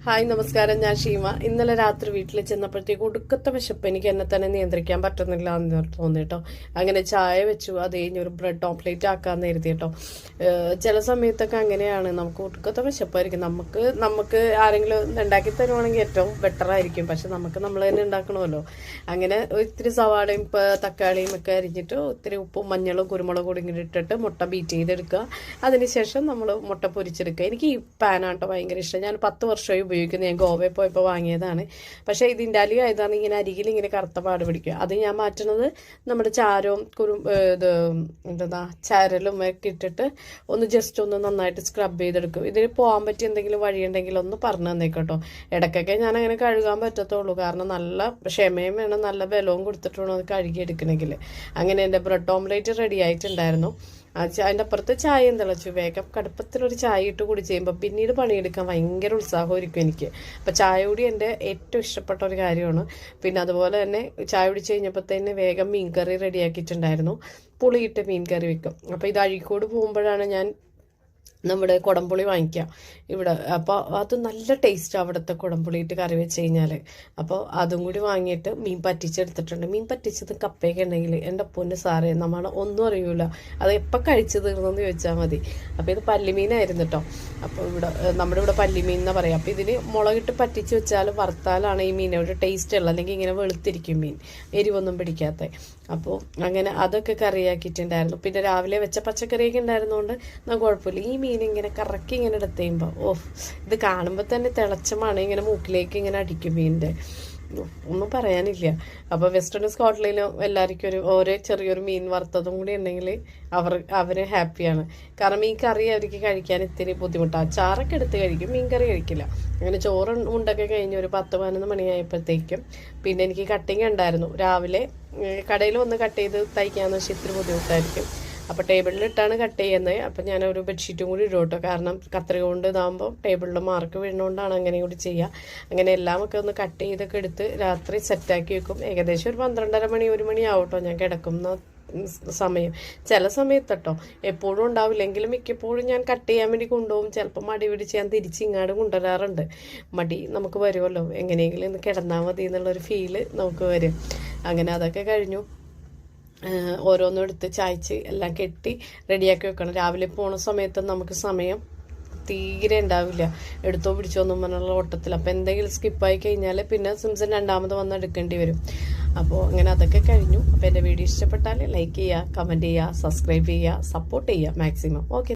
Hi നമസ്കാരം, ഞാൻ ഷീമ. ഇന്നലെ രാത്രി വീട്ടിൽ ചെന്നപ്പോഴത്തേക്ക് ഒടുക്കത്തെ വിശപ്പ് എനിക്ക് എന്നെ തന്നെ നിയന്ത്രിക്കാൻ പറ്റുന്നില്ല എന്ന് തോന്നിട്ടോ. അങ്ങനെ ചായ വെച്ചു, അത് കഴിഞ്ഞ് ഒരു ബ്രെഡ് ഓംപ്ലേറ്റ് ആക്കാന്ന് കരുതി കേട്ടോ. ചില സമയത്തൊക്കെ അങ്ങനെയാണ്, നമുക്ക് ഒടുക്കത്തെ വിശപ്പായിരിക്കും. നമുക്ക് ആരെങ്കിലും ഉണ്ടാക്കി തരുവാണെങ്കിൽ ഏറ്റവും ബെറ്റർ ആയിരിക്കും. പക്ഷെ നമ്മൾ തന്നെ ഉണ്ടാക്കണമല്ലോ. അങ്ങനെ ഇത്തിരി സവാളയും തക്കാളിയും ഒക്കെ അരിഞ്ഞിട്ട് ഒത്തിരി ഉപ്പും മഞ്ഞളും കുരുമുളകും കൂടി ഇങ്ങനെ ഇട്ടിട്ട് മുട്ട ബീറ്റ് ചെയ്തെടുക്കുക. അതിനുശേഷം നമ്മൾ മുട്ട പൊരിച്ചെടുക്കുക. എനിക്ക് ഈ പാനാട്ടോ ഭയങ്കര ഇഷ്ടം. ഞാൻ 10 വർഷമായി ഉപയോഗിക്കുന്നത്. ഞാൻ ഗോവയിൽ പോയപ്പോൾ വാങ്ങിയതാണ്. പക്ഷേ ഇതിൻ്റെ അലിയ ആയതാണ് ഇങ്ങനെ അരികിൽ ഇങ്ങനെ കറുത്ത പാട് പിടിക്കുക. അത് ഞാൻ മാറ്റുന്നത് നമ്മുടെ ചാരവും ചരലും ഒക്കെ ഇട്ടിട്ട് ഒന്ന് ജസ്റ്റ് ഒന്ന് നന്നായിട്ട് സ്ക്രബ് ചെയ്തെടുക്കും. ഇതിന് പോകാൻ പറ്റിയ എന്തെങ്കിലും വഴിയുണ്ടെങ്കിൽ ഒന്ന് പറഞ്ഞു തന്നേക്കട്ടോ. ഇടയ്ക്കൊക്കെ ഞാൻ അങ്ങനെ കഴുകാൻ പറ്റത്തുള്ളൂ, കാരണം നല്ല ക്ഷമയും വേണം, നല്ല ബലവും കൊടുത്തിട്ട് വേണം അത് കഴുകിയെടുക്കണമെങ്കിൽ. അങ്ങനെ എൻ്റെ ബ്രെഡ് ഓംലേറ്റ് റെഡി ആയിട്ടുണ്ടായിരുന്നു. അതിൻ്റെ അപ്പുറത്ത് ചായയും തിളച്ചു. വേഗം കടുപ്പത്തിലൊരു ചായ ഇട്ട് കുടിച്ച് കഴിയുമ്പോൾ പിന്നീട് പണിയെടുക്കാൻ ഭയങ്കര ഉത്സാഹമായിരിക്കും എനിക്ക്. അപ്പം ചായ കൂടി എൻ്റെ ഏറ്റവും ഇഷ്ടപ്പെട്ട ഒരു കാര്യമാണ്. പിന്നെ അതുപോലെ തന്നെ ചായ കുടിച്ച് കഴിഞ്ഞപ്പോഴത്തേന് വേഗം മീൻ കറി റെഡിയാക്കിയിട്ടുണ്ടായിരുന്നു. പുളിയിട്ട് മീൻ കറി വെക്കും. അപ്പോൾ ഇത് അഴീക്കോട് പോകുമ്പോഴാണ് ഞാൻ നമ്മുടെ കുടംപുളി വാങ്ങിക്കാം ഇവിടെ. അപ്പോൾ അത് നല്ല ടേസ്റ്റ് അവിടുത്തെ കുടംപുളിയിട്ട് കറി വെച്ച് കഴിഞ്ഞാൽ. അപ്പോൾ അതും കൂടി വാങ്ങിയിട്ട് മീൻ പറ്റിച്ചെടുത്തിട്ടുണ്ട്. മീൻ പറ്റിച്ചത് കപ്പയൊക്കെ ഉണ്ടെങ്കിൽ എൻ്റെ പൊന്ന് സാറേ നമ്മൾ ഒന്നും അറിയൂല, അത് എപ്പോൾ കഴിച്ചു തീർന്നെന്ന് ചോദിച്ചാൽ മതി. അപ്പോൾ ഇത് പല്ലിമീനായിരുന്നു കേട്ടോ. അപ്പോൾ നമ്മുടെ ഇവിടെ പല്ലിമീൻ എന്നാ പറയാം. അപ്പോൾ ഇതിന് മുളകിട്ട് പറ്റിച്ച് വെച്ചാൽ വറുത്താലാണ് ഈ മീനോട് ടേസ്റ്റ് ഉള്ളത്, അല്ലെങ്കിൽ ഇങ്ങനെ വെളുത്തിരിക്കും മീൻ, എരിവൊന്നും പിടിക്കാത്ത. അപ്പോൾ അങ്ങനെ അതൊക്കെ കറിയാക്കിയിട്ടുണ്ടായിരുന്നു. പിന്നെ രാവിലെ വെച്ച പച്ചക്കറിയൊക്കെ ഉണ്ടായിരുന്നതുകൊണ്ട് നമുക്ക് കുഴപ്പമില്ല. ഈ മീൻ ഇങ്ങനെ കറക്കി ഇങ്ങനെ എടുത്ത് കഴിയുമ്പോൾ ഇത് കാണുമ്പോൾ തന്നെ തിളച്ച മണം ഇങ്ങനെ മൂക്കിലേക്ക് ഇങ്ങനെ അടിക്കും മീനിൻ്റെ. ഒന്നും പറയാനില്ല. അപ്പോൾ വെസ്റ്റേൺ സ്കോട്ട്ലൻഡിലും എല്ലാവർക്കും ഓരോ ചെറിയൊരു മീൻ വറുത്തതും കൂടി ഉണ്ടെങ്കിൽ അവർ ഹാപ്പിയാണ്. കാരണം ഈ കറി അവർക്ക് കഴിക്കാൻ ഇത്തിരി ബുദ്ധിമുട്ടാണ്. ചാറൊക്കെ എടുത്ത് കഴിക്കും, മീൻ കറി കഴിക്കില്ല. അങ്ങനെ ചോറ് ഉണ്ടൊക്കെ കഴിഞ്ഞ് ഒരു 10-11 മണിയായപ്പോഴത്തേക്കും പിന്നെ എനിക്ക് കട്ടിങ് ഉണ്ടായിരുന്നു. രാവിലെ കടയിൽ വന്ന് കട്ട് ചെയ്ത് തയ്ക്കാന്ന് വെച്ചാൽ ഇത്തിരി ബുദ്ധിമുട്ടായിരിക്കും. അപ്പോൾ ടേബിളിലിട്ടാണ് കട്ട് ചെയ്യുന്നത്. അപ്പോൾ ഞാനൊരു ബെഡ്ഷീറ്റും കൂടി ഇടും കേട്ടോ, കാരണം കത്രിക കൊണ്ട് ഇതാകുമ്പോൾ ടേബിളിൽ മാർക്ക് വീഴുന്നതുകൊണ്ടാണ് അങ്ങനെ കൂടി ചെയ്യുക. അങ്ങനെ എല്ലാമൊക്കെ ഒന്ന് കട്ട് ചെയ്തൊക്കെ എടുത്ത് രാത്രി സെറ്റാക്കി വെക്കും. ഏകദേശം ഒരു 12:30 മണി 1 മണി ആവട്ടോ ഞാൻ കിടക്കുന്ന സമയം. ചില സമയത്ത് കേട്ടോ, എപ്പോഴും ഉണ്ടാവില്ലെങ്കിലും മിക്കപ്പോഴും ഞാൻ കട്ട് ചെയ്യാൻ വേണ്ടി കൊണ്ടുപോകും. ചിലപ്പോൾ മടി പിടിച്ച് ഞാൻ തിരിച്ചിങ്ങാട് കൊണ്ടുവരാറുണ്ട്. മടി നമുക്ക് വരുമല്ലോ, എങ്ങനെയെങ്കിലും ഒന്ന് കിടന്നാൽ മതി എന്നുള്ളൊരു ഫീല് നമുക്ക് വരും. അങ്ങനെ അതൊക്കെ കഴിഞ്ഞു. ഓരോന്നും എടുത്ത് ചായച്ച് എല്ലാം കെട്ടി റെഡിയാക്കി വെക്കണം. രാവിലെ പോണ സമയത്ത് നമുക്ക് സമയം തീരെ ഉണ്ടാവില്ല, എടുത്തോ പിടിച്ചോ ഒന്നും പറഞ്ഞുള്ള ഓട്ടത്തിൽ. അപ്പോൾ എന്തെങ്കിലും സ്കിപ്പായി കഴിഞ്ഞാൽ പിന്നെ സിംസൺ രണ്ടാമത് വന്ന് എടുക്കേണ്ടി വരും. അപ്പോൾ അങ്ങനെ അതൊക്കെ കഴിഞ്ഞു. അപ്പോൾ എൻ്റെ വീഡിയോ ഇഷ്ടപ്പെട്ടാൽ ലൈക്ക് ചെയ്യുക, കമൻറ്റ് ചെയ്യുക, സബ്സ്ക്രൈബ് ചെയ്യുക, സപ്പോർട്ട് ചെയ്യുക മാക്സിമം. ഓക്കെ.